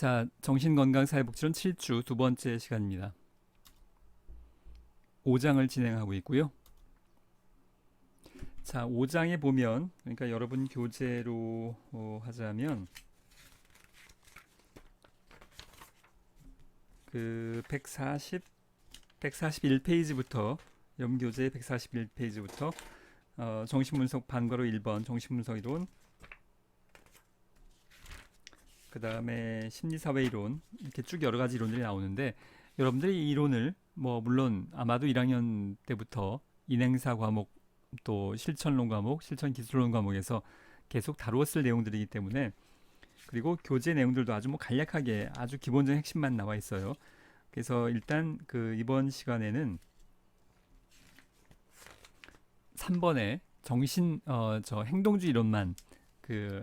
자, 정신건강사회복지론 7주 두 번째 시간입니다. 5장을 진행하고 있고요. 자, 5장에 보면, 그러니까 여러분 교재로 하자면 그 141페이지부터 여러분 교재 141페이지부터 정신분석 반괄호 1번 정신분석 이론, 그 다음에 심리사회 이론, 이렇게 쭉 여러 가지 이론들이 나오는데, 여러분들이 이 이론을 물론 아마도 1학년 때부터 인행사 과목 또 실천론 과목, 실천기술론 과목에서 계속 다루었을 내용들이기 때문에, 그리고 교재 내용들도 아주 간략하게 아주 기본적인 핵심만 나와 있어요. 그래서 일단 그 이번 시간에는 3번에 행동주의 이론만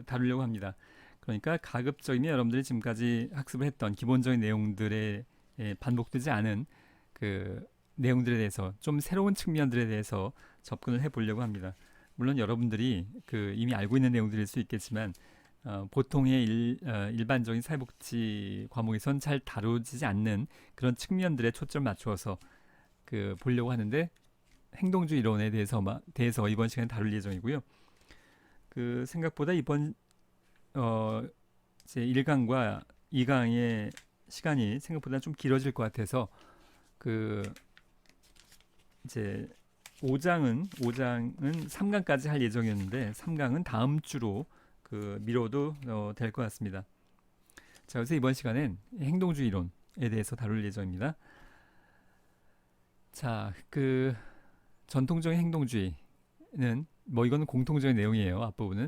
다루려고 합니다. 그러니까 가급적이면 여러분들이 지금까지 학습을 했던 기본적인 내용들에 반복되지 않은 그 내용들에 대해서 좀 새로운 측면들에 대해서 접근을 해보려고 합니다. 물론 여러분들이 이미 알고 있는 내용들일 수 있겠지만 보통의 일반적인 사회복지 과목에선 잘 다루어지지 않는 그런 측면들에 초점을 맞추어서 보려고 하는데, 행동주의 이론에 대해서 이번 시간에 다룰 예정이고요. 생각보다 이번 제 1강과 2강의 시간이 생각보다 좀 길어질 것 같아서 이제 5장은 3강까지 할 예정이었는데 3강은 다음 주로 미뤄도 될 것 같습니다. 자, 그래서 이번 시간엔 행동주의 이론에 대해서 다룰 예정입니다. 자, 전통적인 행동주의는 이거는 공통적인 내용이에요. 앞부분은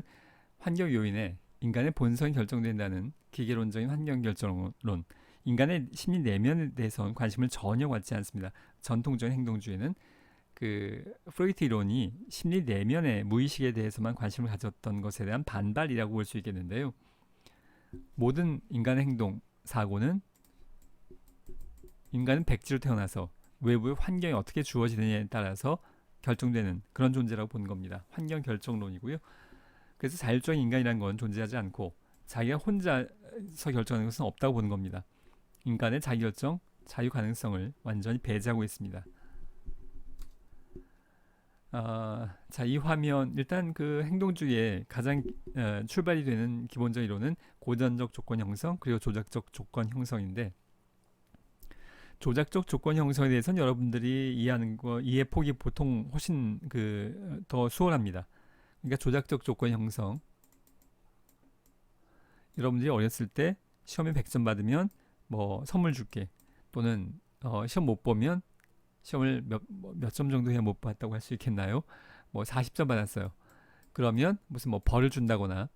환경 요인에 인간의 본성이 결정된다는 기계론적인 환경 결정론, 인간의 심리 내면에 대해서는 관심을 전혀 갖지 않습니다. 전통적인 행동주의는 프로이트 이론이 심리 내면의 무의식에 대해서만 관심을 가졌던 것에 대한 반발이라고 볼 수 있겠는데요. 모든 인간의 행동, 사고는 인간은 백지로 태어나서 외부의 환경이 어떻게 주어지느냐에 따라서 결정되는 그런 존재라고 보는 겁니다. 환경 결정론이고요. 그래서 자율적인 인간이라는 건 존재하지 않고 자기가 혼자서 결정하는 것은 없다고 보는 겁니다. 인간의 자기결정, 자유 가능성을 완전히 배제하고 있습니다. 자, 이 화면 일단 행동주의의 가장 출발이 되는 기본적 이론은 고전적 조건 형성 그리고 조작적 조건 형성인데, 조작적 조건 형성에 대해서는 여러분들이 이해 폭이 보통 훨씬 더 수월합니다. 그러니까 조작적 조건 형성, 여러분들이 어렸을 때 시험에 100점 받으면 선물 줄게, 또는 시험 못 보면 시험을 몇 점 정도 해야 못 봤다고 할 수 있겠나요? 40점 받았어요. 그러면 무슨 벌을 준다거나,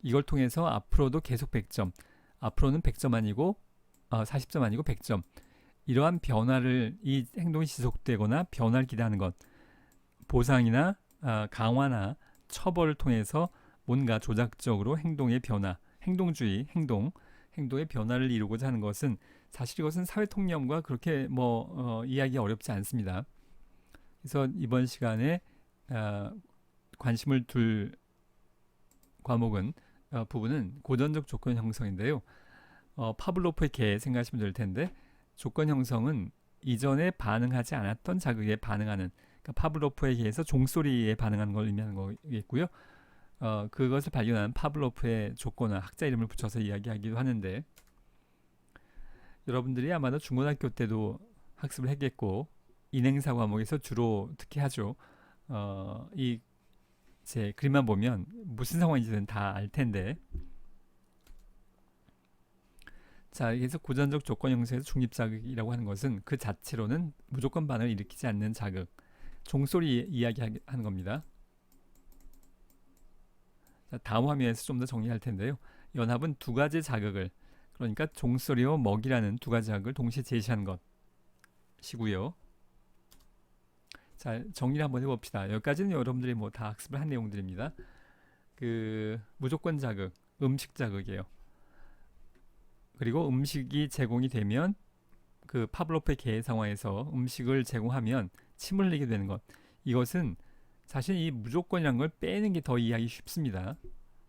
이걸 통해서 앞으로도 계속 100점, 앞으로는 100점 아니고 40점 아니고 100점, 이러한 변화를, 이 행동이 지속되거나 변화를 기대하는 것, 보상이나 강화나 처벌을 통해서 뭔가 조작적으로 행동의 변화, 행동주의, 행동의 변화를 이루고자 하는 것은 사실 이것은 사회통념과 그렇게 이야기 어렵지 않습니다. 그래서 이번 시간에 관심을 둘 부분은 고전적 조건 형성인데요. 파블로프의 개 생각하시면 될 텐데, 조건 형성은 이전에 반응하지 않았던 자극에 반응하는, 그러니까 파블로프의 개에서 종소리에 반응하는 걸 의미하는 거겠고요. 그것을 발견한 파블로프의 조건을 학자 이름을 붙여서 이야기하기도 하는데, 여러분들이 아마도 중고등학교 때도 학습을 했겠고 인행사 과목에서 주로 특히 하죠. 제 그림만 보면 무슨 상황인지는 다 알 텐데, 자, 그래서 고전적 조건 형성에서 중립자극이라고 하는 것은 그 자체로는 무조건 반응을 일으키지 않는 자극, 종소리 이야기하는 겁니다. 자, 다음 화면에서 좀 더 정리할 텐데요. 연합은 두 가지 자극을, 그러니까 종소리와 먹이라는 두 가지 자극을 동시에 제시하는 것이고요. 자, 정리를 한번 해봅시다. 여기까지는 여러분들이 다 학습을 한 내용들입니다. 무조건 자극, 음식 자극이에요. 그리고 음식이 제공이 되면 파블로프의 개 상황에서 음식을 제공하면 침을 흘리게 되는 것, 이것은 사실 이 무조건이라는 걸 빼는 게 더 이해하기 쉽습니다.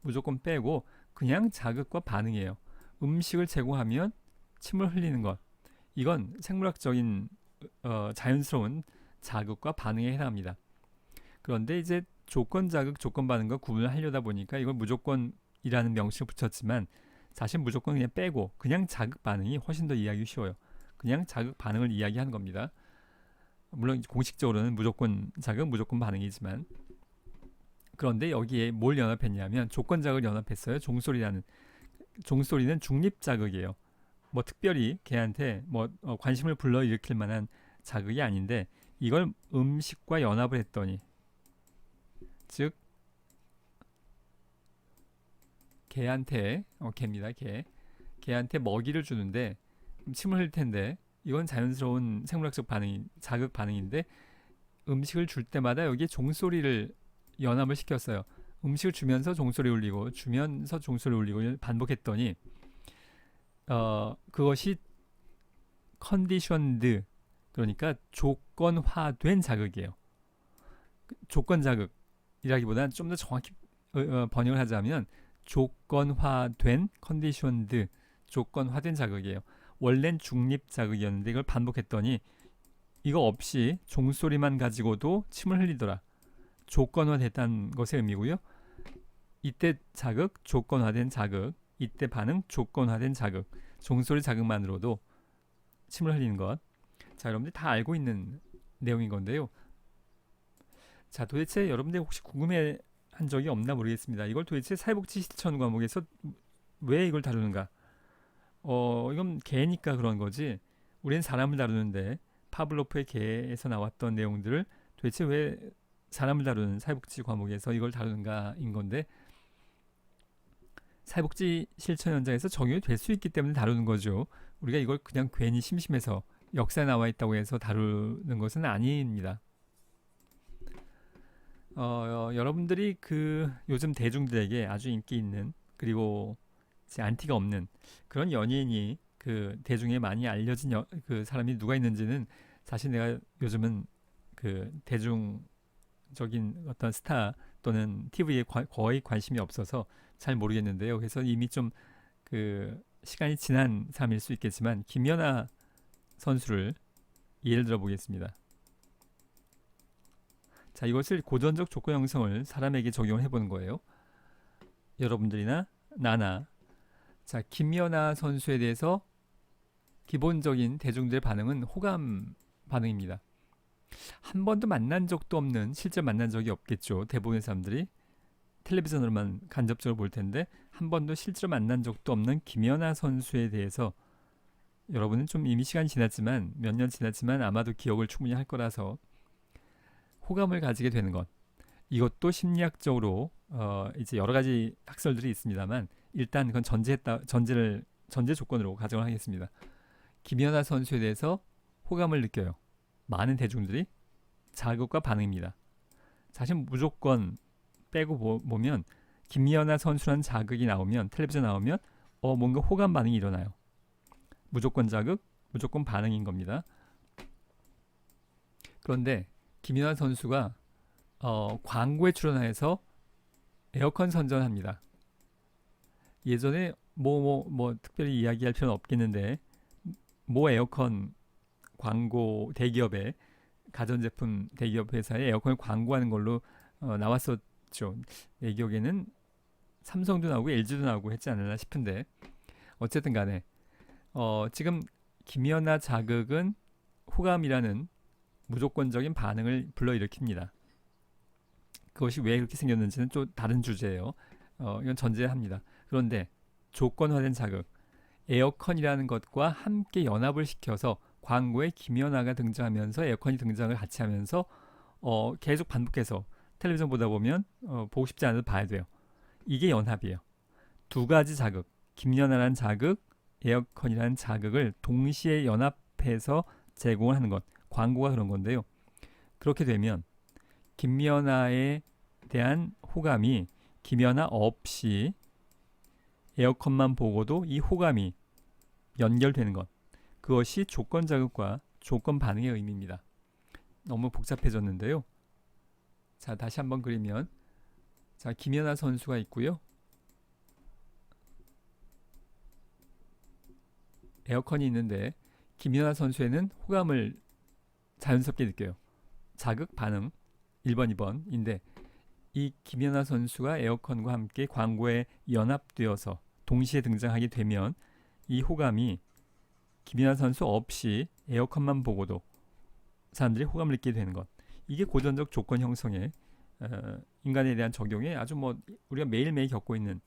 무조건 빼고 그냥 자극과 반응이에요. 음식을 제공하면 침을 흘리는 것. 이건 생물학적인 자연스러운 자극과 반응에 해당합니다. 그런데 이제 조건 자극, 조건 반응과 구분을 하려다 보니까 이걸 무조건이라는 명칭을 붙였지만 사실 무조건 그냥 빼고 그냥 자극 반응이 훨씬 더 이해하기 쉬워요. 그냥 자극 반응을 이야기하는 겁니다. 물론 공식적으로는 무조건 자극, 무조건 반응이지만 그런데 여기에 뭘 연합했냐면 조건 자극을 연합했어요. 종소리는 중립 자극이에요. 뭐 특별히 걔한테 뭐 관심을 불러일으킬 만한 자극이 아닌데 이걸 음식과 연합을 했더니 즉 개입니다. 개한테 먹이를 주는데 침을 흘릴 텐데 이건 자연스러운 생물학적 반응인 자극 반응인데 음식을 줄 때마다 여기에 종소리를 연합을 시켰어요. 음식을 주면서 종소리 울리고 주면서 종소리 울리고 반복했더니 그것이 컨디션드 그러니까 조건화된 자극이에요. 조건 자극이라기보다는 좀 더 정확히 번역을 하자면 조건화된 컨디션드 조건화된 자극이에요. 원래는 중립 자극이었는데 이걸 반복했더니 이거 없이 종소리만 가지고도 침을 흘리더라. 조건화됐다는 것의 의미고요. 이때 자극, 조건화된 자극, 이때 반응, 조건화된 자극, 종소리 자극만으로도 침을 흘리는 것. 자, 여러분들이 다 알고 있는 내용인 건데요. 자, 도대체 여러분들이 혹시 궁금해 한 적이 없나 모르겠습니다. 이걸 도대체 사회복지 실천 과목에서 왜 이걸 다루는가? 이건 개니까 그런 거지. 우리는 사람을 다루는데 파블로프의 개에서 나왔던 내용들을 도대체 왜 사람을 다루는 사회복지 과목에서 이걸 다루는가인 건데 사회복지 실천 현장에서 적용이 될 수 있기 때문에 다루는 거죠. 우리가 이걸 그냥 괜히 심심해서 역사에 나와 있다고 해서 다루는 것은 아닙니다. 여러분들이 그 요즘 대중들에게 아주 인기 있는 그리고 안티가 없는 그런 연예인이 그 대중에 많이 알려진 그 사람이 누가 있는지는 사실 내가 요즘은 그 대중적인 어떤 스타 또는 TV에 거의 관심이 없어서 잘 모르겠는데요. 그래서 이미 좀 그 시간이 지난 사람일 수 있겠지만 김연아 선수를 예를 들어 보겠습니다. 자, 이것을 고전적 조건 형성을 사람에게 적용을 해보는 거예요. 여러분들이나 나나 자, 김연아 선수에 대해서 기본적인 대중들의 반응은 호감 반응입니다. 한 번도 만난 적도 없는 실제 만난 적이 없겠죠. 대부분의 사람들이 텔레비전으로만 간접적으로 볼 텐데 한 번도 실제로 만난 적도 없는 김연아 선수에 대해서 여러분은 좀 이미 시간이 지났지만 몇 년 지났지만 아마도 기억을 충분히 할 거라서 호감을 가지게 되는 것 이것도 심리학적으로 이제 여러 가지 학설들이 있습니다만 일단 그건 전제 조건으로 가정을 하겠습니다. 김연아 선수에 대해서 호감을 느껴요. 많은 대중들이 자극과 반응입니다. 사실 무조건 빼고 보면 김연아 선수라는 자극이 나오면 텔레비전 나오면 뭔가 호감 반응이 일어나요. 무조건 자극, 무조건 반응인 겁니다. 그런데 김연아 선수가 광고에 출연해서 에어컨 선전합니다. 예전에 뭐 특별히 이야기할 필요는 없겠는데 모 에어컨 광고 대기업의 가전제품 대기업 회사에 에어컨을 광고하는 걸로 나왔었죠. 내 기억에는 삼성도 나오고 LG도 나오고 했지 않았나 싶은데 어쨌든 간에 지금 김연아 자극은 호감이라는 무조건적인 반응을 불러일으킵니다. 그것이 왜 그렇게 생겼는지는 또 다른 주제예요. 이건 전제합니다. 그런데 조건화된 자극, 에어컨이라는 것과 함께 연합을 시켜서 광고에 김연아가 등장하면서 에어컨이 등장을 같이 하면서 계속 반복해서 텔레비전 보다 보면 보고 싶지 않아도 봐야 돼요. 이게 연합이에요. 두 가지 자극, 김연아라는 자극, 에어컨이라는 자극을 동시에 연합해서 제공을 하는 것. 광고가 그런 건데요. 그렇게 되면 김연아에 대한 호감이 김연아 없이 에어컨만 보고도 이 호감이 연결되는 것. 그것이 조건 자극과 조건 반응의 의미입니다. 너무 복잡해졌는데요. 자, 다시 한번 그리면 자, 김연아 선수가 있고요. 에어컨이 있는데 김연아 선수에는 호감을 자연스럽게 느껴요. 자극, 반응 1번, 2번인데 이 김연아 선수가 에어컨과 함께 광고에 연합되어서 동시에 등장하게 되면 이 호감이 김연아 선수 없이 에어컨만 보고도 사람들이 호감을 느끼게 되는 것. 이게 고전적 조건 형성의 인간에 대한 적용에 아주 뭐 우리가 매일매일 겪고 있는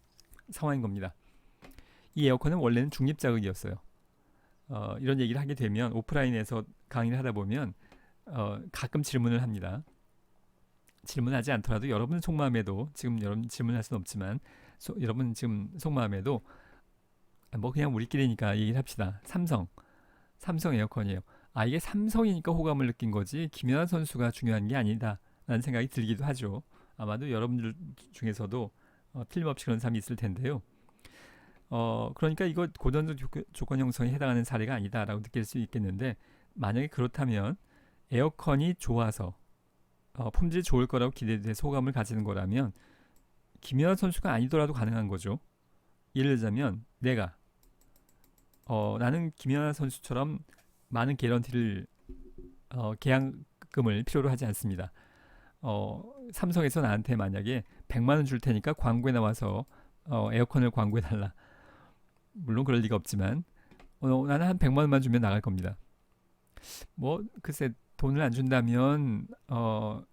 상황인 겁니다. 이 에어컨은 원래는 중립자극이었어요. 이런 얘기를 하게 되면 오프라인에서 강의를 하다 보면 가끔 질문을 합니다. 질문하지 않더라도 여러분 속마음에도 지금 여러분 질문할 수는 없지만 여러분 지금 속마음에도 뭐 그냥 우리끼리니까 얘기를 합시다. 삼성 에어컨이에요. 아 이게 삼성이니까 호감을 느낀 거지 김연아 선수가 중요한 게 아니다 라는 생각이 들기도 하죠. 아마도 여러분들 중에서도 틀림없이 그런 사람이 있을 텐데요. 그러니까 이거 고전적 조건 형성에 해당하는 사례가 아니다라고 느낄 수 있겠는데 만약에 그렇다면 에어컨이 좋아서 품질이 좋을 거라고 기대돼서 호감을 가지는 거라면 김연아 선수가 아니더라도 가능한 거죠. 예를 들자면 내가 나는 김연아 선수처럼 많은 개런티를 계약금을 필요로 하지 않습니다. 삼성에서 나한테 만약에 100만 원 줄 테니까 광고에 나와서 에어컨을 광고해 달라. 물론 그럴 리가 없지만 나는 한 100만 원만 주면 나갈 겁니다. 뭐 글쎄 돈을 안 준다면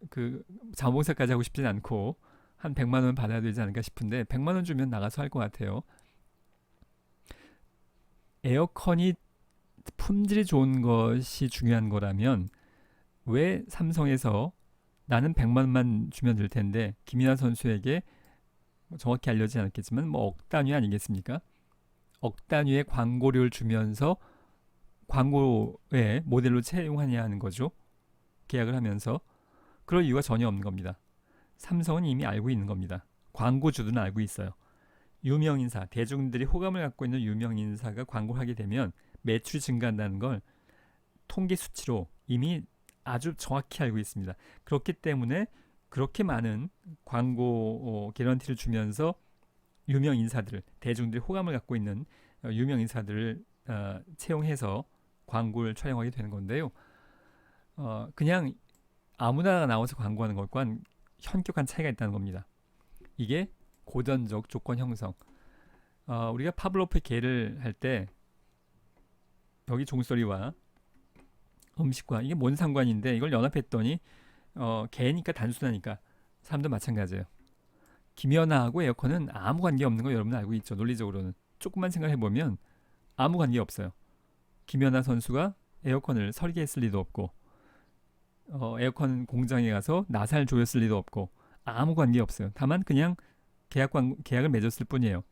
그 자원봉사까지 하고 싶진 않고 한 100만 원 받아야 되지 않을까 싶은데 100만 원 주면 나가서 할 것 같아요. 에어컨이 품질이 좋은 것이 중요한 거라면 왜 삼성에서 나는 100만 원만 주면 될 텐데 김연아 선수에게 정확히 알려지지 않았겠지만 뭐 억 단위 아니겠습니까? 억 단위의 광고료를 주면서 광고에 모델로 채용하냐 하는 거죠. 계약을 하면서 그럴 이유가 전혀 없는 겁니다. 삼성은 이미 알고 있는 겁니다. 광고주들은 알고 있어요. 유명인사, 대중들이 호감을 갖고 있는 유명인사가 광고를 하게 되면 매출이 증가한다는 걸 통계 수치로 이미 아주 정확히 알고 있습니다. 그렇기 때문에 그렇게 많은 광고 개런티를 주면서 유명인사들, 대중들이 호감을 갖고 있는 유명인사들을 채용해서 광고를 촬영하게 되는 건데요. 그냥 아무나 나와서 광고하는 것과는 현격한 차이가 있다는 겁니다. 이게 고전적 조건 형성. 우리가 파블로프의 개를 할 때 여기 종소리와 음식과 이게 뭔 상관인데 이걸 연합했더니 개니까 단순하니까 사람도 마찬가지예요. 김연아하고 에어컨은 아무 관계 없는 거 여러분 알고 있죠. 논리적으로는 조금만 생각해 보면 아무 관계 없어요. 김연아 선수가 에어컨을 설계했을 리도 없고 에어컨 공장에 가서 나사를 조였을 리도 없고 아무 관계 없어요. 다만 그냥 계약을 맺었을 뿐이에요.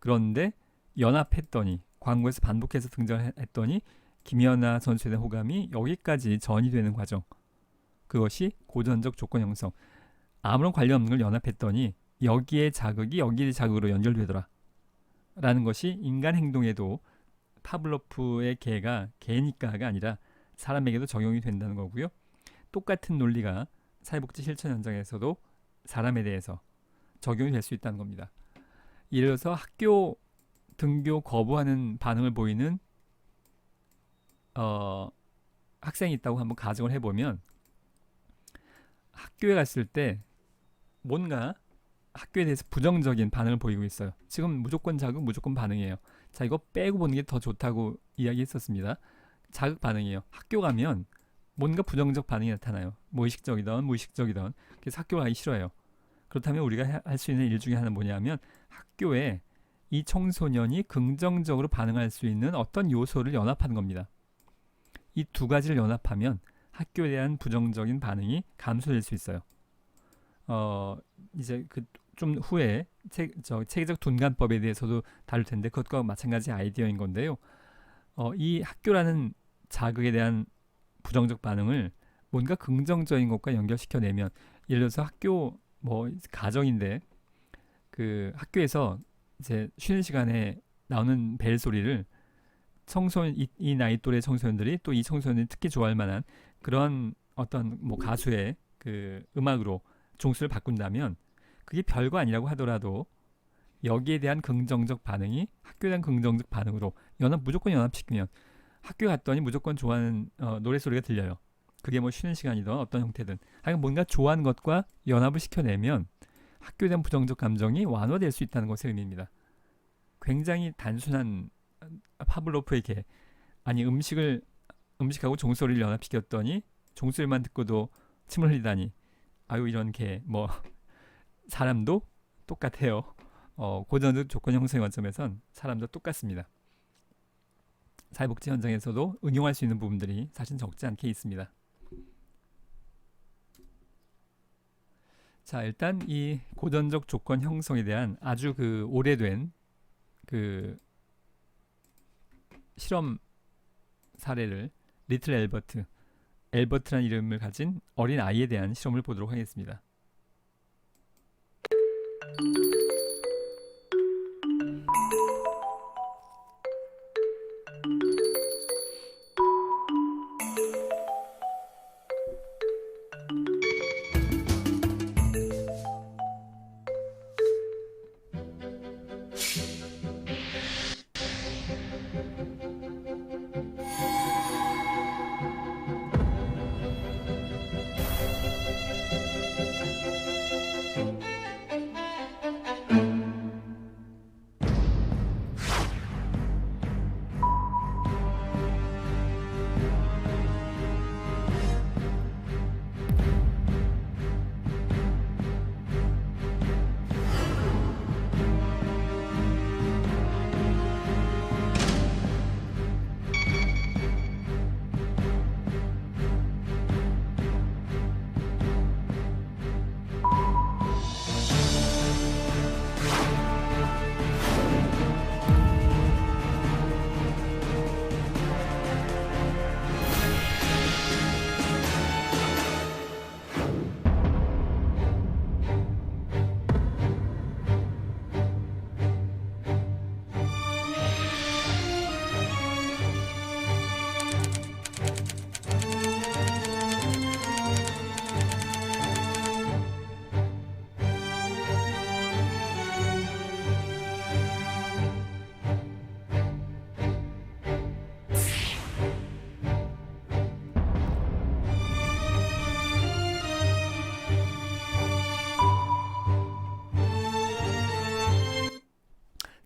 그런데 연합했더니 광고에서 반복해서 등장했더니 김연아 선수에 대한 호감이 여기까지 전이 되는 과정. 그것이 고전적 조건 형성. 아무런 관련 없는 걸 연합했더니 여기의 자극이 여기의 자극으로 연결되더라. 라는 것이 인간 행동에도 파블로프의 개가 개니까가 아니라 사람에게도 적용이 된다는 거고요. 똑같은 논리가 사회복지 실천 현장에서도 사람에 대해서 적용이 될 수 있다는 겁니다. 예를 들어서 학교 등교 거부하는 반응을 보이는 학생이 있다고 한번 가정을 해보면 학교에 갔을 때 뭔가 학교에 대해서 부정적인 반응을 보이고 있어요. 지금 무조건 자극, 무조건 반응이에요. 자, 이거 빼고 보는 게 더 좋다고 이야기했었습니다. 자극 반응이에요. 학교 가면 뭔가 부정적 반응이 나타나요. 뭐 의식적이든 무의식적이든. 그래서 학교 가기 싫어요. 그렇다면 우리가 할 수 있는 일 중에 하나는 뭐냐면 학교에 이 청소년이 긍정적으로 반응할 수 있는 어떤 요소를 연합하는 겁니다. 이 두 가지를 연합하면 학교에 대한 부정적인 반응이 감소될 수 있어요. 이제 그 좀 후에 체계적 둔감법에 대해서도 다룰 텐데 그것과 마찬가지 아이디어인 건데요. 이 학교라는 자극에 대한 부정적 반응을 뭔가 긍정적인 것과 연결시켜내면 예를 들어서 학교 뭐 가정인데 그 학교에서 이제 쉬는 시간에 나오는 벨 소리를 청소년 이 나이 또래 청소년들이 또 이 청소년이 특히 좋아할 만한 그런 어떤 뭐 가수의 그 음악으로 종수를 바꾼다면 그게 별거 아니라고 하더라도 여기에 대한 긍정적 반응이 학교에 대한 긍정적 반응으로 무조건 연합시키면 학교 갔더니 무조건 좋아하는 노래소리가 들려요. 그게 뭐 쉬는 시간이든 어떤 형태든 하여간 뭔가 좋아하는 것과 연합을 시켜내면 학교에 대한 부정적 감정이 완화될 수 있다는 것의 의미입니다. 굉장히 단순한 파블로프의 개. 아니 음식하고 종소리를 연합시켰더니 종소리만 듣고도 침을 흘리다니. 아유 이런 개. 뭐 사람도 똑같아요. 고전적 조건 형성의 관점에선 사람도 똑같습니다. 사회복지 현장에서도 응용할 수 있는 부분들이 사실 적지 않게 있습니다. 자, 일단 이 고전적 조건 형성에 대한 아주 그 오래된 그 실험 사례를 리틀 엘버트라는 이름을 가진 어린 아이에 대한 실험을 보도록 하겠습니다.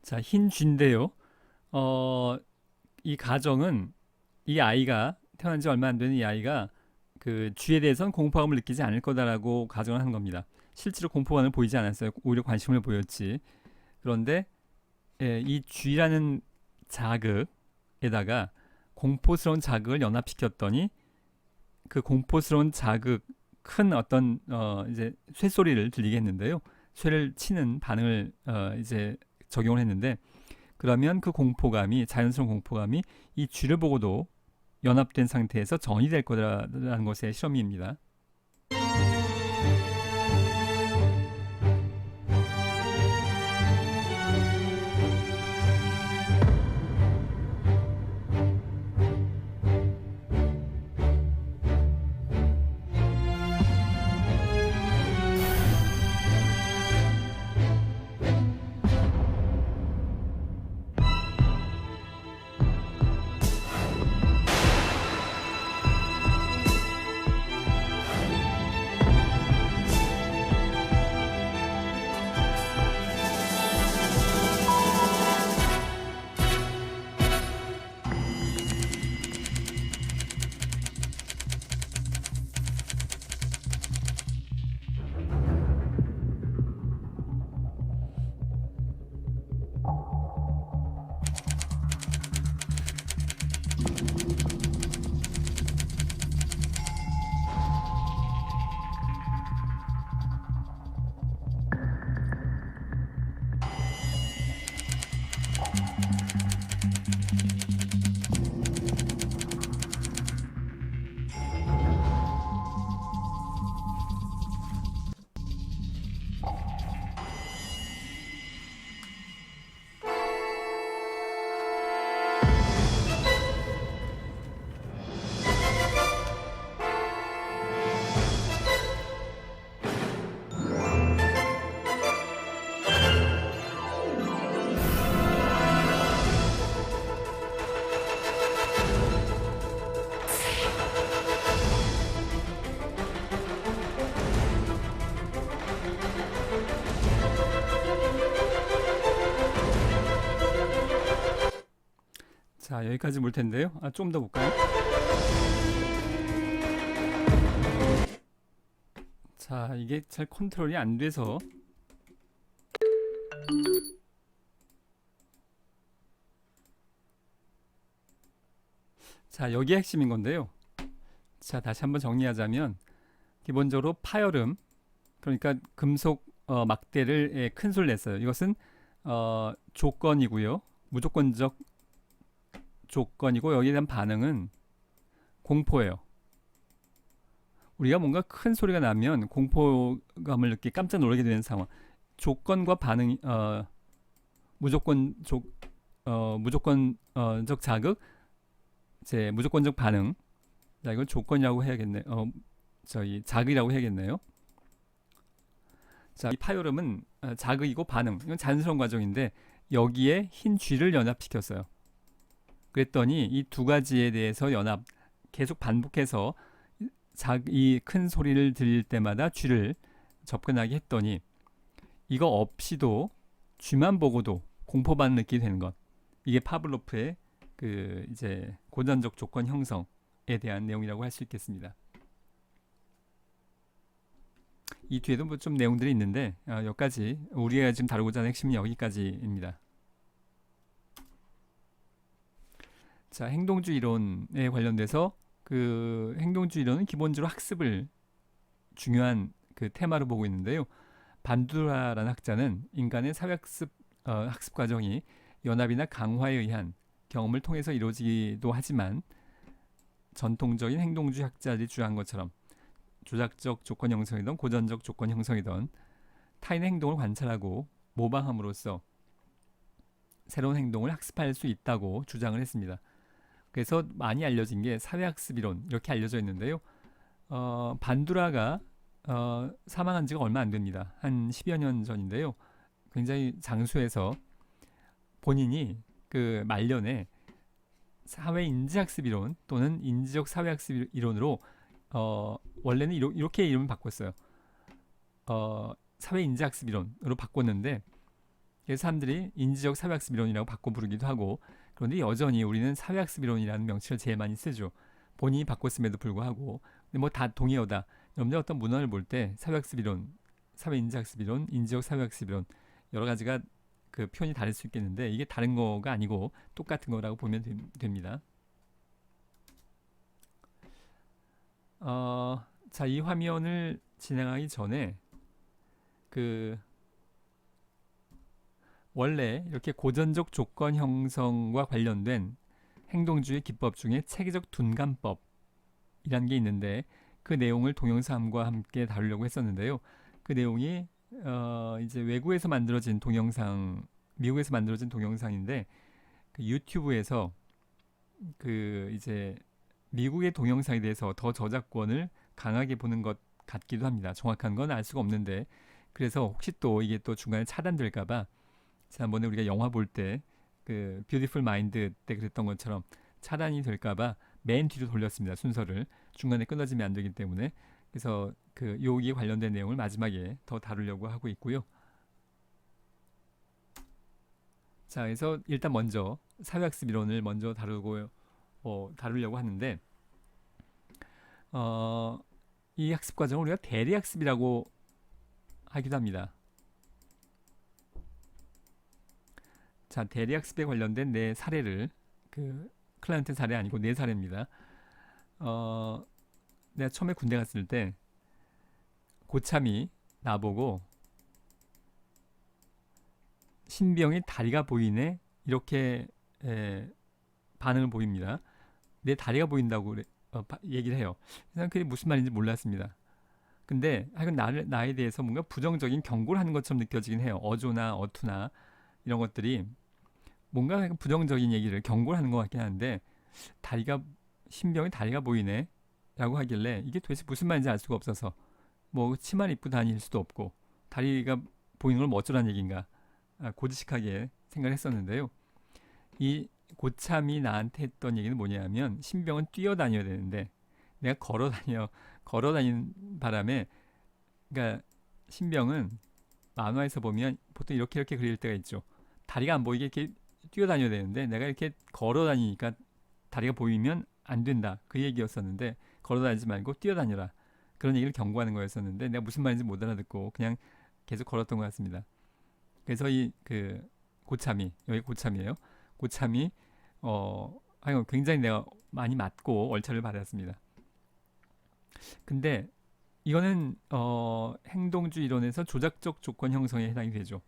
자, 흰 쥐인데요. 이 가정은 이 아이가 태어난 지 얼마 안 되는 이 아이가 그 쥐에 대해서는 공포감을 느끼지 않을 거다라고 가정을 한 겁니다. 실제로 공포감을 보이지 않았어요. 오히려 관심을 보였지. 그런데 이 쥐라는 자극에다가 공포스러운 자극을 연합시켰더니 그 공포스러운 자극 큰 어떤 이제 쇠소리를 들리게 했는데요. 쇠를 치는 반응을 이제 적용을 했는데 그러면 그 공포감이 자연스러운 공포감이 이 쥐를 보고도 연합된 상태에서 전이 될 거라는 것의 실험입니다. 자, 여기까지 볼 텐데요. 좀 더 볼까요? 자, 이게 잘 컨트롤이 안 돼서. 자, 여기 핵심인 건데요. 자, 다시 한번 정리하자면 기본적으로 파열음, 그러니까 금속 막대를 큰 소리를 냈어요. 이것은 조건이고요. 무조건적 조건이고, 여기에 대한 반응은 공포예요. 우리가 뭔가 큰 소리가 나면 공포감을 느끼 깜짝 놀라게 되는 상황. 조건과 반응, 무조건적 자극, 무조건적 반응. 자, 이걸 조건이라고 해야겠네. 저희 자극이라고 해야겠네요. 자, 이 파열음은 자극이고 반응. 이건 자연스러운 과정인데 여기에 흰 쥐를 연합시켰어요. 그랬더니 이 두 가지에 대해서 계속 반복해서 이 큰 소리를 들릴 때마다 쥐를 접근하게 했더니 이거 없이도 쥐만 보고도 공포반응 느끼게 되는 것. 이게 파블로프의 그 이제 고전적 조건 형성에 대한 내용이라고 할 수 있겠습니다. 이 뒤에도 뭐 좀 내용들이 있는데 여기까지 우리가 지금 다루고자 하는 핵심은 여기까지입니다. 자, 행동주의 이론에 관련돼서 그 행동주의 이론은 기본적으로 학습을 중요한 그 테마로 보고 있는데요. 반두라라는 학자는 인간의 사회학습 학습 과정이 연합이나 강화에 의한 경험을 통해서 이루어지기도 하지만 전통적인 행동주의 학자들이 주장한 것처럼 조작적 조건 형성이든 고전적 조건 형성이든 타인의 행동을 관찰하고 모방함으로써 새로운 행동을 학습할 수 있다고 주장을 했습니다. 그래서 많이 알려진 게 사회학습 이론 이렇게 알려져 있는데요. 반두라가 사망한 지가 얼마 안 됩니다. 한 10여 년 전인데요. 굉장히 장수해서 본인이 그 말년에 사회인지학습 이론 또는 인지적 사회학습 이론으로 원래는 이렇게 이름을 바꿨어요. 사회인지학습 이론으로 바꿨는데 사람들이 인지적 사회학습 이론이라고 바꿔 부르기도 하고, 그런데 여전히 우리는 사회학습 이론이라는 명칭을 제일 많이 쓰죠. 본인이 바꿨음에도 불구하고. 근데 뭐 다 동의어다. 여러분들 어떤 문헌을 볼 때 사회학습 이론, 사회인지학습 이론, 인지적 사회학습 이론 여러 가지가 그 표현이 다를 수 있겠는데 이게 다른 거가 아니고 똑같은 거라고 보면 됩니다. 자, 이 화면을 진행하기 전에 그 원래 이렇게 고전적 조건 형성과 관련된 행동주의 기법 중에 체계적 둔감법이라는 게 있는데 그 내용을 동영상과 함께 다루려고 했었는데요. 그 내용이 이제 외국에서 만들어진 동영상, 미국에서 만들어진 동영상인데 그 유튜브에서 그 이제 미국의 동영상에 대해서 더 저작권을 강하게 보는 것 같기도 합니다. 정확한 건 알 수가 없는데, 그래서 혹시 또 이게 또 중간에 차단될까봐 지난번에 우리가 영화 볼 때 그 뷰티풀 마인드 때 그랬던 것처럼 차단이 될까봐 맨 뒤로 돌렸습니다. 순서를 중간에 끊어지면 안 되기 때문에. 그래서 그 여기에 관련된 내용을 마지막에 더 다루려고 하고 있고요. 자, 그래서 일단 먼저 사회학습 이론을 먼저 다루려고 하는데 이 학습 과정을 우리가 대리학습이라고 하기도 합니다. 자, 대리학습에 관련된 내 사례를 그 클라이언트 사례 아니고 내 사례입니다. 내가 처음에 군대 갔을 때 고참이 나보고 신병이 다리가 보이네 이렇게 반응을 보입니다. 내 다리가 보인다고 얘기를 해요. 난 그게 무슨 말인지 몰랐습니다. 근데 하여간 나에 대해서 뭔가 부정적인 경고를 하는 것처럼 느껴지긴 해요. 어조나 어투나 이런 것들이 뭔가 부정적인 얘기를 경고를 하는 것 같긴 한데 신병이 다리가 보이네 라고 하길래 이게 도대체 무슨 말인지 알 수가 없어서 뭐 치마를 입고 다닐 수도 없고 다리가 보이는 걸 뭐 어쩌라는 얘기인가 고지식하게 생각을 했었는데요. 이 고참이 나한테 했던 얘기는 뭐냐면 신병은 뛰어다녀야 되는데 내가 걸어다니는 바람에, 그러니까 신병은 만화에서 보면 보통 이렇게 그릴 때가 있죠. 다리가 안 보이게 이렇게 뛰어다녀야 되는데 내가 이렇게 걸어 다니니까 다리가 보이면 안 된다. 그 얘기였었는데 걸어 다니지 말고 뛰어다녀라. 그런 얘기를 경고하는 거였었는데 내가 무슨 말인지 못 알아듣고 그냥 계속 걸었던 것 같습니다. 그래서 이 그 고참이 여기 고참이에요. 고참이 하여간 굉장히 내가 많이 맞고 얼차를 받았습니다. 근데 이거는 행동주 이론에서 조작적 조건 형성에 해당이 되죠.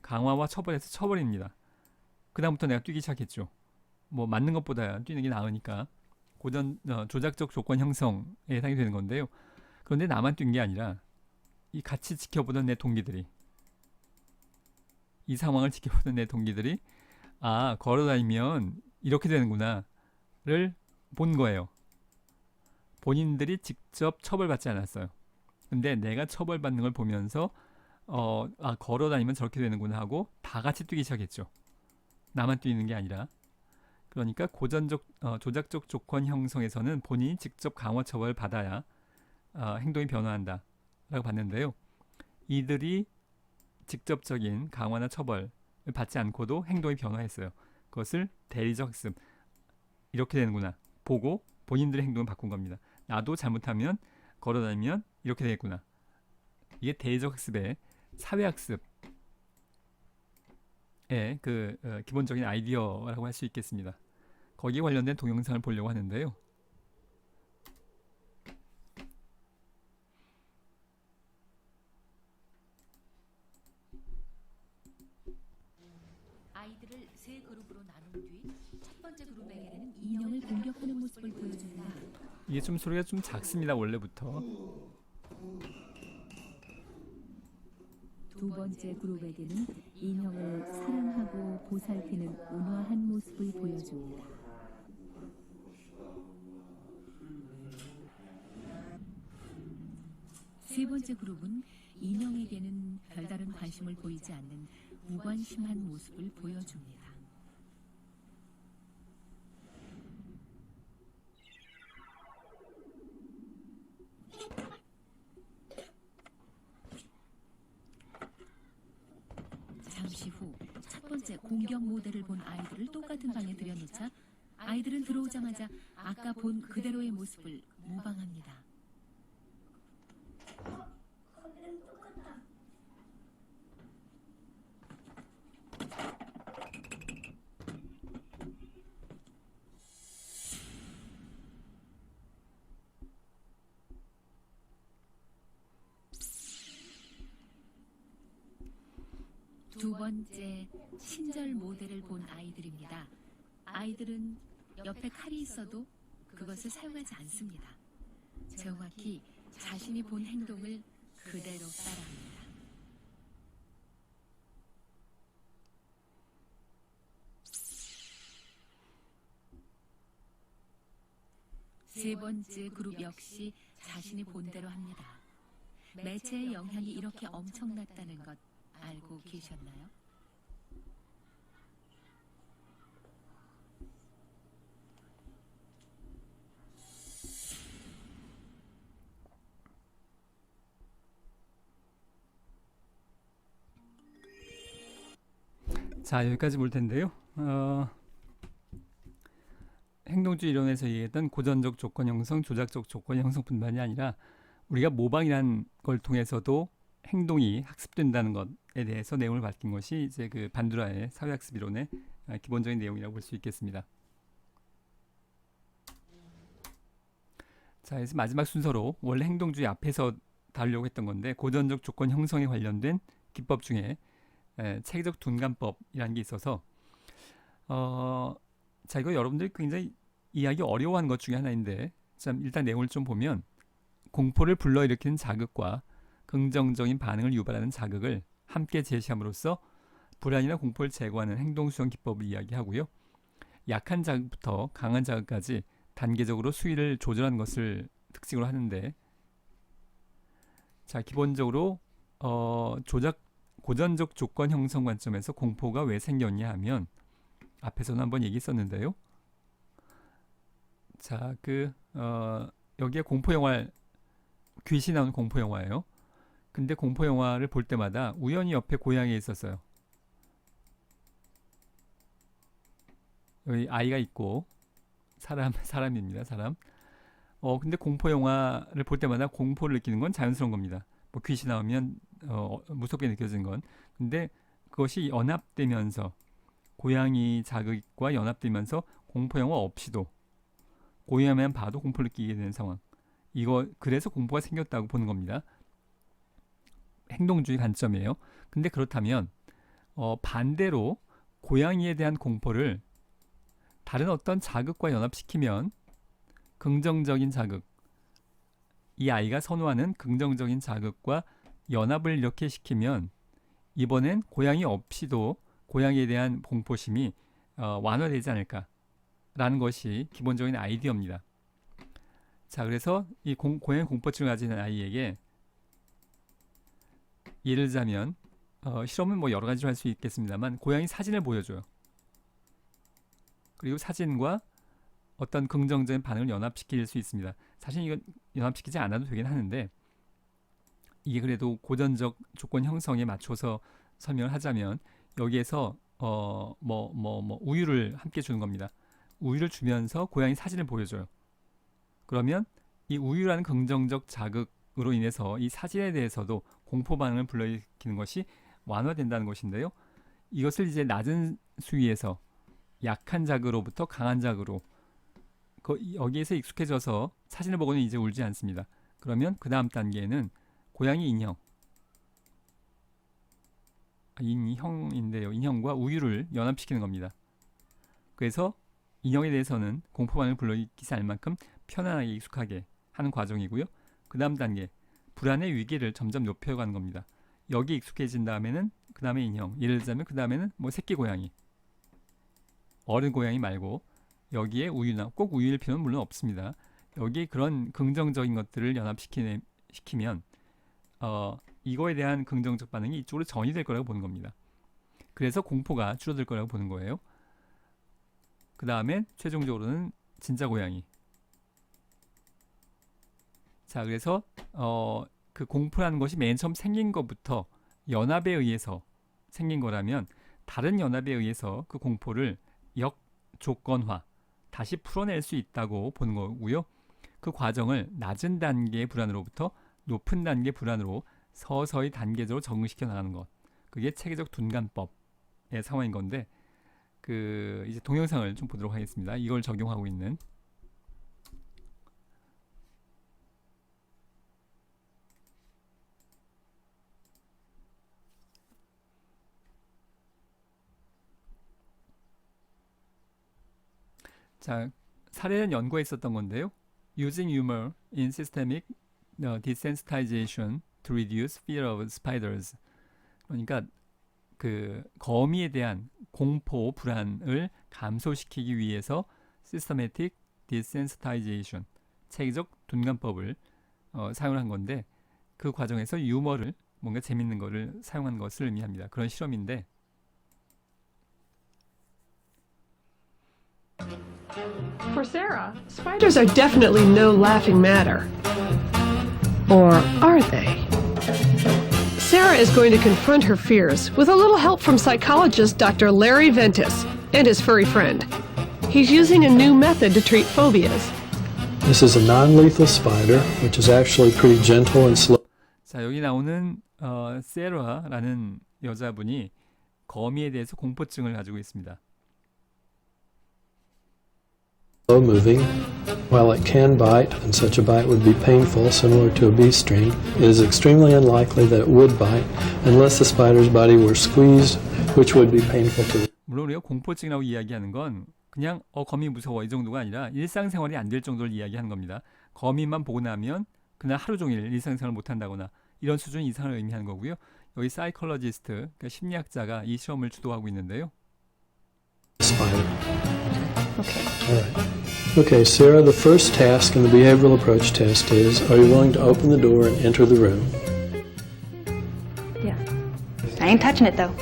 강화와 처벌에서 처벌입니다. 그다음부터 내가 뛰기 시작했죠. 뭐 맞는 것보다 뛰는 게 나으니까 조작적 조건 형성에 해당이 되는 건데요. 그런데 나만 뛴 게 아니라 이 같이 지켜보던 내 동기들이 이 상황을 지켜보던 내 동기들이 아 걸어다니면 이렇게 되는구나를 본 거예요. 본인들이 직접 처벌받지 않았어요. 근데 내가 처벌받는 걸 보면서 걸어다니면 저렇게 되는구나 하고 다 같이 뛰기 시작했죠. 나만 뛰는 게 아니라. 그러니까 조작적 조건 형성에서는 본인이 직접 강화 처벌을 받아야 행동이 변화한다 라고 봤는데요. 이들이 직접적인 강화나 처벌을 받지 않고도 행동이 변화했어요. 그것을 대리적 학습, 이렇게 되는구나 보고 본인들의 행동을 바꾼 겁니다. 나도 잘못하면 걸어다니면 이렇게 되겠구나. 이게 대리적 학습의 사회학습의 기본적인 아이디어라고 할 수 있겠습니다. 거기에 관련된 동영상을 보려고 하는데요. 아이들을 세 그룹으로 나눈 뒤 첫 번째 그룹에게는 인형을 공격하는 모습을 보여줍니다. 이게 좀 소리가 좀 작습니다. 원래부터. 두 번째 그룹에게는 인형을 사랑하고 보살피는 온화한 모습을 보여줍니다. 세 번째 그룹은 인형에게는 별다른 관심을 보이지 않는 무관심한 모습을 보여줍니다. 잠시 후 첫 번째 공격 모델을 본 아이들을 똑같은 방에 들여놓자 아이들은 들어오자마자 아까 본 그대로의 모습을 모방합니다. 두 번째 친절 모델을 본 아이들입니다. 아이들은 옆에 칼이 있어도 그것을 사용하지 않습니다. 정확히 자신이 본 행동을 그대로 따라합니다. 세 번째 그룹 역시 자신이 본 대로 합니다. 매체의 영향이 이렇게 엄청났다는 것 알고 계셨나요? 자, 여기까지 볼 텐데요. 행동주의 이론에서 얘기했던 고전적 조건 형성, 조작적 조건 형성뿐만이 아니라 우리가 모방이라는 걸 통해서도 행동이 학습된다는 것에 대해서 내용을 밝힌 것이 이제 그 반두라의 사회학습 이론의 기본적인 내용이라고 볼 수 있겠습니다. 자, 그래서 마지막 순서로 원래 행동주의 앞에서 다루려고 했던 건데 고전적 조건 형성에 관련된 기법 중에 체계적 둔감법이라는 게 있어서 자, 이거 여러분들이 굉장히 이해하기 어려워하는 것 중에 하나인데 참 일단 내용을 좀 보면 공포를 불러일으키는 자극과 긍정적인 반응을 유발하는 자극을 함께 제시함으로써 불안이나 공포를 제거하는 행동 수행 기법을 이야기하고요. 약한 자극부터 강한 자극까지 단계적으로 수위를 조절하는 것을 특징으로 하는데 자, 기본적으로 고전적 조건 형성 관점에서 공포가 왜 생겼냐 하면 앞에서는 한번 얘기했었는데요. 자, 여기에 공포 영화 귀신이 나오는 공포 영화예요. 근데 공포 영화를 볼 때마다 우연히 옆에 고양이 있었어요. 여기 아이가 있고 사람입니다. 사람. 근데 공포 영화를 볼 때마다 공포를 느끼는 건 자연스러운 겁니다. 뭐 귀신 나오면 무섭게 느껴지는 건. 근데 그것이 연합되면서 고양이 자극과 연합되면서 공포 영화 없이도 고양이만 봐도 공포를 느끼게 되는 상황. 그래서 공포가 생겼다고 보는 겁니다. 행동주의 관점이에요. 근데 그렇다면 반대로 고양이에 대한 공포를 다른 어떤 자극과 연합시키면 긍정적인 자극, 이 아이가 선호하는 긍정적인 자극과 연합을 이렇게 시키면 이번엔 고양이 없이도 고양이에 대한 공포심이 완화되지 않을까라는 것이 기본적인 아이디어입니다. 자, 그래서 이 고양이 공포증을 가진 아이에게 예를 들자면 실험은 뭐 여러 가지로 할 수 있겠습니다만 고양이 사진을 보여줘요. 그리고 사진과 어떤 긍정적인 반응을 연합시킬 수 있습니다. 사실 이건 연합시키지 않아도 되긴 하는데 이게 그래도 고전적 조건 형성에 맞춰서 설명을 하자면 여기에서 우유를 함께 주는 겁니다. 우유를 주면서 고양이 사진을 보여줘요. 그러면 이 우유라는 긍정적 자극으로 인해서 이 사진에 대해서도 공포 반응을 불러일으키는 것이 완화된다는 것인데요. 이것을 이제 낮은 수위에서 약한 자극으로부터 강한 자극으로 여기에서 익숙해져서 사진을 보고는 이제 울지 않습니다. 그러면 그 다음 단계에는 고양이 인형인데요. 인형과 우유를 연합시키는 겁니다. 그래서 인형에 대해서는 공포 반응을 불러일으키지 않을 만큼 편안하게 익숙하게 하는 과정이고요. 그 다음 단계, 불안의 위기를 점점 높여가는 겁니다. 여기 익숙해진 다음에는 그 다음에 인형, 예를 들자면 그 다음에는 뭐 새끼 고양이, 어른 고양이 말고 여기에 우유나 꼭 우유일 필요는 물론 없습니다. 여기 그런 긍정적인 것들을 연합시키면 이거에 대한 긍정적 반응이 이쪽으로 전이 될 거라고 보는 겁니다. 그래서 공포가 줄어들 거라고 보는 거예요. 그 다음에 최종적으로는 진짜 고양이. 자, 그래서 그 공포라는 것이 맨 처음 생긴 것부터 연합에 의해서 생긴 거라면 다른 연합에 의해서 그 공포를 역조건화, 다시 풀어낼 수 있다고 보는 거고요. 그 과정을 낮은 단계의 불안으로부터 높은 단계의 불안으로 서서히 단계적으로 적응시켜 나가는 것. 그게 체계적 둔간법의 상황인 건데 이제 동영상을 좀 보도록 하겠습니다. 이걸 적용하고 있는. 자, 사례는 연구에 있었던 건데요. Using humor in systemic desensitization to reduce fear of spiders. 그러니까 그 거미에 대한 공포, 불안을 감소시키기 위해서 systematic desensitization, 체계적 둔감법을 사용한 건데 그 과정에서 유머를 뭔가 재밌는 거를 사용한 것을 의미합니다. 그런 실험인데 For Sarah, spiders are definitely no laughing matter. Or are they? Sarah is going to confront her fears with a little help from psychologist Dr. Larry Ventus and his furry friend. He's using a new method to treat phobias. This is a non-lethal spider, which is actually pretty gentle and slow. 자, 여기 나오는 세라라는 여자분이 거미에 대해서 공포증을 가지고 있습니다. Slow moving. While it can bite, and such a bite would be painful, similar to a bee sting, it is extremely unlikely that it would bite unless the spider's body were squeezed, which would be painful to the 물론 우리가 공포증이라고 이야기하는 건 그냥 거미 무서워 이 정도가 아니라 일상생활이 안 될 정도를 이야기하는 겁니다. 거미만 보고 나면 그날 하루 종일 일상생활을 못한다거나 이런 수준 이상을 의미하는 거고요. 여기 사이콜로지스트, 그러니까 심리학자가 이 실험을 주도하고 있는데요. spider. Okay. All right. Okay, Sarah, the first task in the behavioral approach test is, are you willing to open the door and enter the room? Yeah. I ain't touching it though.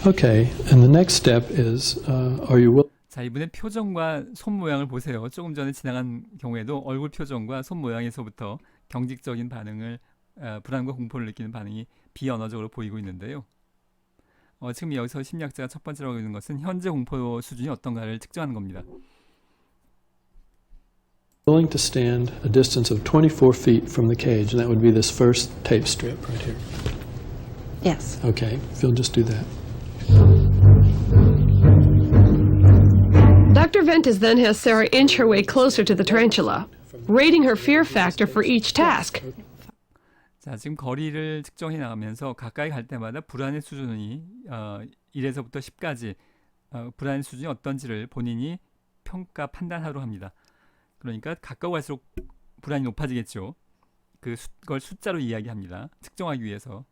Okay, and the next step is, are you willing? 자, 이분의 표정과 손 모양을 보세요. 조금 전에 지나간 경우에도 얼굴 표정과 손 모양에서부터 경직적인 반응을 불안과 공포를 느끼는 반응이 비언어적으로 보이고 있는데요. 지금 여기서 심리학자가 첫 번째로 하고 있는 것은 현재 공포 수준이 어떤가를 측정하는 겁니다. Willing to stand a distance of 24 feet from the cage, and that would be this first tape strip right here. Yes. Okay, if you'll just do that. Dr. Ventus then has Sarah inch her way closer to the tarantula, rating her fear factor for each task. 자, 지금 거리를 측정해 나가면서 가까이 갈 때마다 불안의 수준이 1에서부터 10까지 불안의 수준이 어떤지를 본인이 평가 판단하도록 합니다. 그러니까 가까워 갈수록 불안이 높아지겠죠. 그걸 숫자로 이야기합니다. 측정하기 위해서.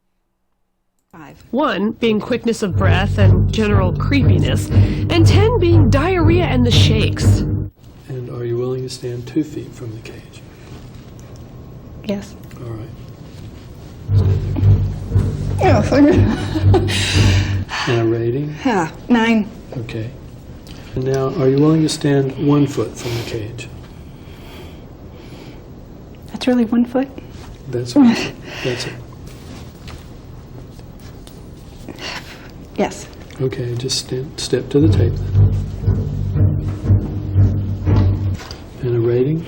1 being quickness of breath and general creepiness, and 10 being diarrhea and the shakes. And are you willing to stand 2 feet from the cage? Yes. All right. Yes. And a rating? Yeah. 9. Okay. And now, are you willing to stand 1 foot from the cage? That's really 1 foot? That's it. That's it. Yes. Okay, just step to the tape then. And a rating?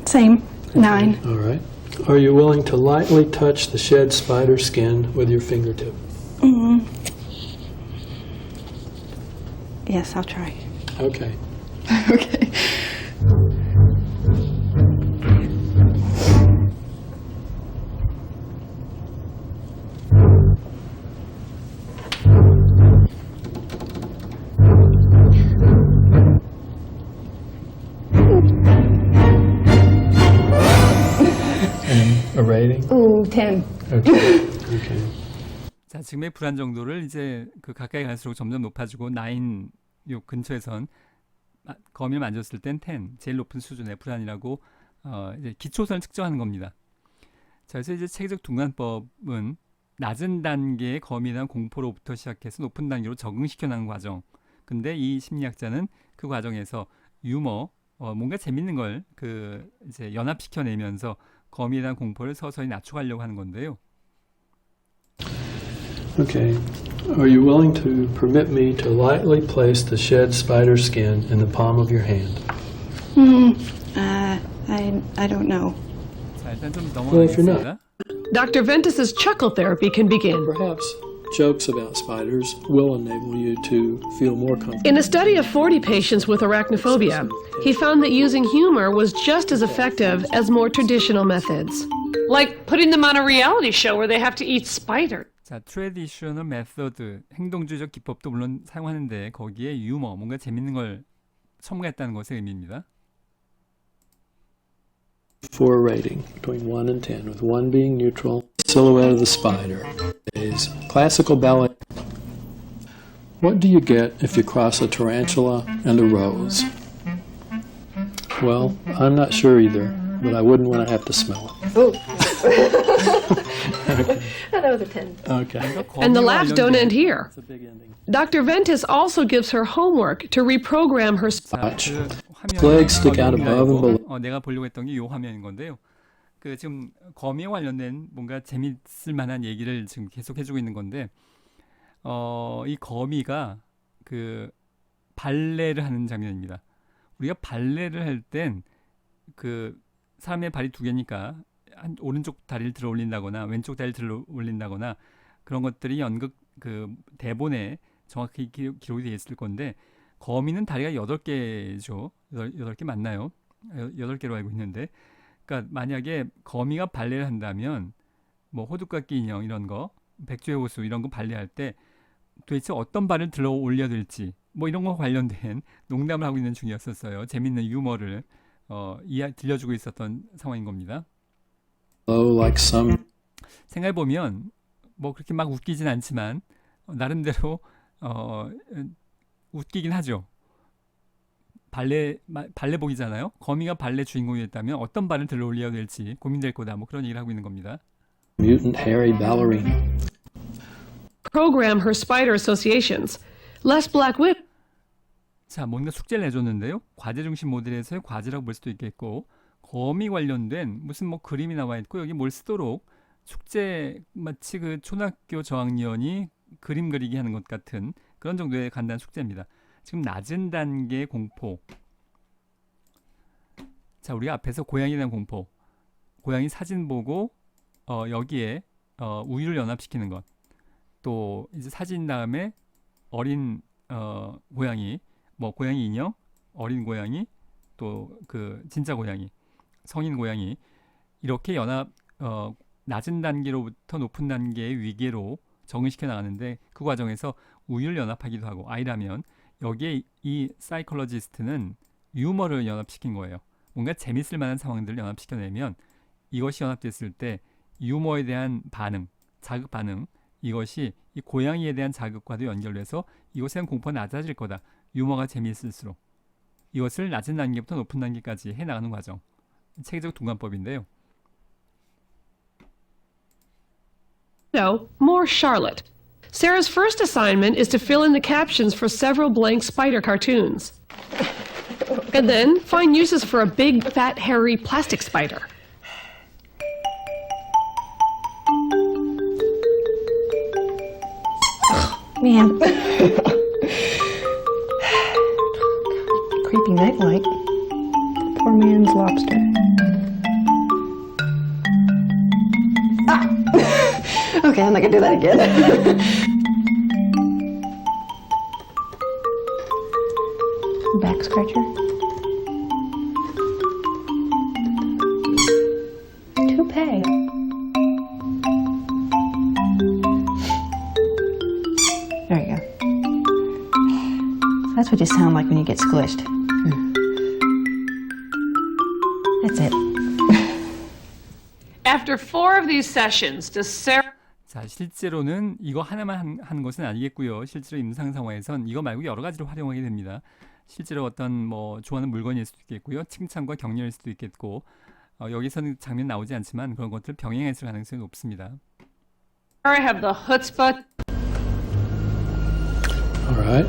Same. 9. All right. Are you willing to lightly touch the shed spider skin with your fingertip? Yes, I'll try. Okay. Okay. And a rating? Ooh, 10. Okay. Okay. 자, 지금의 불안 정도를 이제 가까이 갈수록 점점 높아지고 9 요 근처에선 거미를 만졌을 땐 10, 제일 높은 수준의 불안이라고 이제 기초선을 측정하는 겁니다. 자, 그래서 이제 체계적 둔관법은 낮은 단계의 거미에 대한 공포로부터 시작해서 높은 단계로 적응시켜 나가는 과정. 근데 이 심리학자는 그 과정에서 유머, 뭔가 재밌는 걸 이제 연합시켜 내면서 거미에 대한 공포를 서서히 낮춰가려고 하는 건데요. Okay. Are you willing to permit me to lightly place the shed spider skin in the palm of your hand? I don't know. 자, 일단 좀 Well, if you're not. 넘어가겠습니다. Dr. Ventus's chuckle therapy can begin. Perhaps jokes about spiders will enable you to feel more comfortable. In a study of 40 patients with arachnophobia, he found that using humor was just as effective as more traditional methods. Like putting them on a reality show where they have to eat spiders. 자, 트래디셔널 메서드, 행동주의적 기법도 물론 사용하는데 거기에 유머, 뭔가 재밌는 걸 첨가했다는 것의 의미입니다. For a rating between 1 and 10, with 1 being neutral. Silhouette of the spider is classical ballet. What do you get if you cross a tarantula and a rose? Well, I'm not sure either, but I wouldn't want to have to smell it. That was a 10. Okay. And the laughs don't end here. It's a big ending. Dr. Ventus also gives her homework to reprogram her 자, 화면에 Legs stick out above and below. 내가 보려고 했던 게 이 화면인 건데요. 지금 거미에 관련된 뭔가 재밌을 만한 얘기를 지금 계속 해주고 있는 건데, 이 거미가 발레를 하는 장면입니다. 우리가 발레를 할 땐 사람의 발이 2개니까 오른쪽 다리를 들어 올린다거나 왼쪽 다리를 들어 올린다거나 그런 것들이 연극 대본에 정확히 기록이 되어 있을 건데, 거미는 다리가 8개죠. 8개 맞나요? 8개로 알고 있는데, 그러니까 만약에 거미가 발레를 한다면 뭐 호두깎이 인형 이런 거, 백조의 호수 이런 거 발레할 때 도대체 어떤 발을 들어 올려야 될지 뭐 이런 거 관련된 농담을 하고 있는 중이었었어요. 재밌는 유머를 들려주고 있었던 상황인 겁니다. Like some. 생각해보면 뭐 그렇게 막 웃기진 않지만 나름대로 웃기긴 하죠. 발레복이잖아요. 거미가 발레 주인공이었다면 어떤 발을 들어 올려야 될지 고민될 거다. 뭐 그런 얘기를 하고 있는 겁니다. Mutant hairy ballerina. program her spider associations. Les Black-Whip 자, 뭔가 숙제를 내줬는데요. 과제 중심 모델에서의 과제라고 볼 수도 있겠고, 거미 관련된 무슨 뭐 그림이 나와 있고, 여기 뭘 쓰도록 숙제 마치 그 초등학교 저학년이 그림 그리기 하는 것 같은 그런 정도의 간단한 숙제입니다. 지금 낮은 단계 공포. 자, 우리가 앞에서 고양이에 대한 공포. 고양이 사진 보고 여기에 우유를 연합시키는 것. 또 이제 사진 다음에 어린 고양이, 뭐 고양이 인형, 어린 고양이, 또 그 진짜 고양이, 성인 고양이 이렇게 연합 낮은 단계로부터 높은 단계의 위계로 적응시켜 나가는데 그 과정에서 우유를 연합하기도 하고 아이라면 여기에 이 사이콜로지스트는 유머를 연합시킨 거예요. 뭔가 재밌을 만한 상황들을 연합시켜내면 이것이 연합됐을 때 유머에 대한 반응, 자극 반응 이것이 이 고양이에 대한 자극과도 연결돼서 이것에 대한 공포가 낮아질 거다. 유머가 재미있을수록 이것을 낮은 단계부터 높은 단계까지 해나가는 과정. 체계적 동감법인데요. So, more Charlotte. Sarah's first assignment is to fill in the captions for several blank spider cartoons. And then find uses for a big, fat, hairy plastic spider. Man. Creepy nightlight. Poor man's lobster. Ah! Okay, I'm not gonna do that again. Back scratcher. Toupee. There you go. That's what you sound like when you get squished. That's it. After 4 of these sessions, does Sarah 자, 실제로는 이거 하나만 하는 것은 아니겠고요. 실제로 임상 상황에선 이거 말고 여러 가지로 활용하게 됩니다. 실제로 어떤 뭐 좋아하는 물건일 수도 있겠고요. 칭찬과 격려일 수도 있겠고 여기서는 장면 나오지 않지만 그런 것들을 병행했을 가능성이 높습니다. have the chutzpah All right.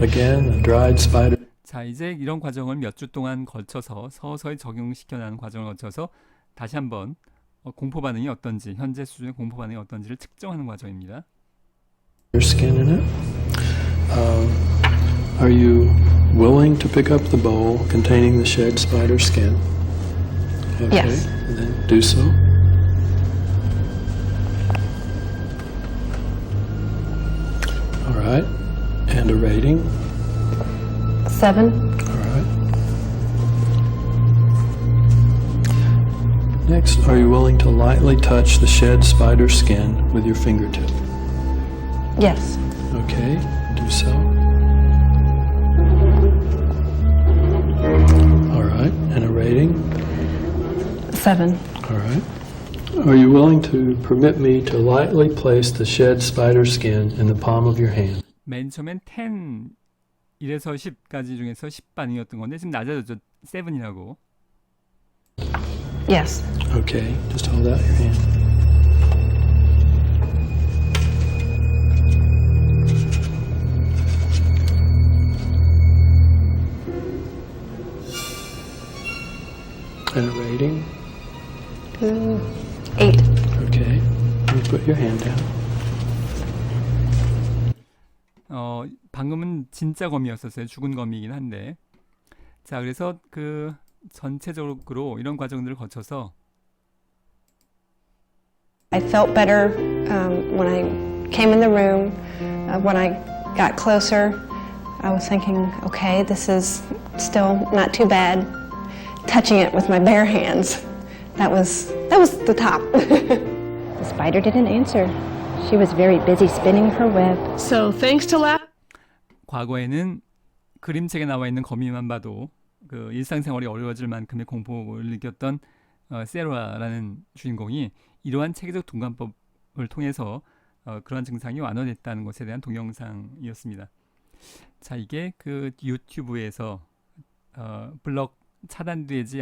Again, a dried spider. 자, 이제 이런 과정을 몇 주 동안 거쳐서 서서히 적용시켜 나가는 과정을 거쳐서 다시 한번 공포 반응이 어떤지, 현재 수준의 공포 반응이 어떤지를 측정하는 과정입니다. Your skin in it. Are you willing to pick up the bowl containing the shed spider skin? Okay. Yes. And then do so. All right. And a rating. 7. All right. Next, are you willing to lightly touch the shed spider skin with your fingertip? Yes. Okay, do so. All right, and a rating? 7. All right. Are you willing to permit me to lightly place the shed spider skin in the palm of your hand? 맨 처음엔 10, 1에서 10까지 중에서 10 반응이었던 건데 지금 낮아졌죠. 7이라고. Yes. Okay, just hold out your hand. And a rating? 8. Okay, you put your hand down. 방금은 진짜 거미였었어요. 죽은 거미이긴 한데. 자, 그래서 그 전체적으로 이런 과정들을 거쳐서 I felt better when I came in the room. When I got closer, I was thinking, okay, this is still not too bad. Touching it with my bare hands, that was the top. The spider didn't answer. She was very busy spinning her web. So, thanks to 과거에는 그림책에 나와 있는 거미만 봐도 그 일상생활이 어려워질 만큼의 공포를 느꼈던 세라라는 주인공이 이러한 체계적 동감법을 통해서 그러한 증상이 완화됐다는 것에 대한 동영상이었습니다. 자, 이게 그 유튜브에서 블럭 차단되지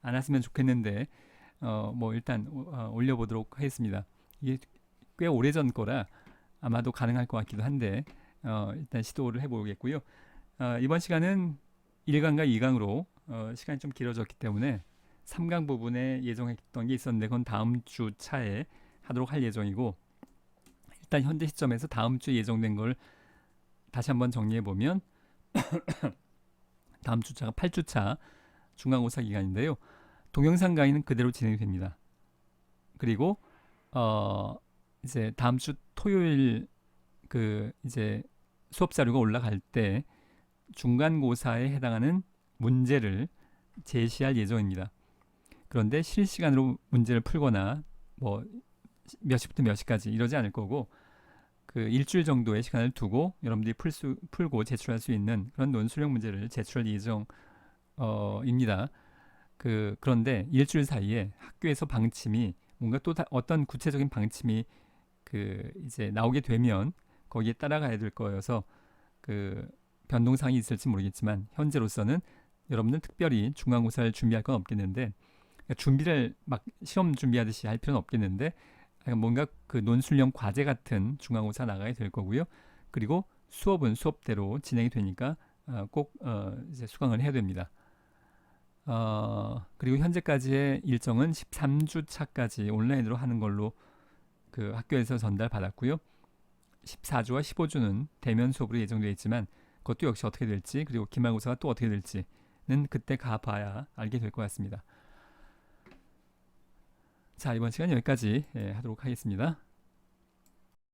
않았으면 좋겠는데 뭐 일단 올려보도록 하겠습니다. 이게 꽤 오래전 거라 아마도 가능할 것 같기도 한데 일단 시도를 해보겠고요. 이번 시간은 1강과 2강으로 시간이 좀 길어졌기 때문에 3강 부분에 예정했던 게 있었는데 그건 다음 주 차에 하도록 할 예정이고, 일단 현재 시점에서 다음 주에 예정된 걸 다시 한번 정리해 보면 다음 주차가 8주차 중간고사 기간인데요. 동영상 강의는 그대로 진행이 됩니다. 그리고 이제 다음 주 토요일 이제 수업 자료가 올라갈 때 중간고사에 해당하는 문제를 제시할 예정입니다. 그런데 실시간으로 문제를 풀거나 뭐 몇 시부터 몇 시까지 이러지 않을 거고, 일주일 정도의 시간을 두고 여러분들이 풀고 제출할 수 있는 그런 논술형 문제를 제출할 예정입니다. 그런데 일주일 사이에 학교에서 방침이 뭔가 또 어떤 구체적인 방침이 이제 나오게 되면 거기에 따라가야 될 거여서 변동사항이 있을지 모르겠지만, 현재로서는 여러분들 특별히 중간고사를 준비할 건 없겠는데, 그러니까 준비를 막 시험 준비하듯이 할 필요는 없겠는데, 뭔가 논술형 과제 같은 중간고사 나가야 될 거고요. 그리고 수업은 수업대로 진행이 되니까 꼭 이제 수강을 해야 됩니다. 그리고 현재까지의 일정은 13주 차까지 온라인으로 하는 걸로 학교에서 전달받았고요. 14주와 15주는 대면 수업으로 예정되어 있지만 그것도 역시 어떻게 될지, 그리고 기말고사가 또 어떻게 될지는 그때 가봐야 알게 될 것 같습니다. 자, 이번 시간 여기까지 하도록 하겠습니다.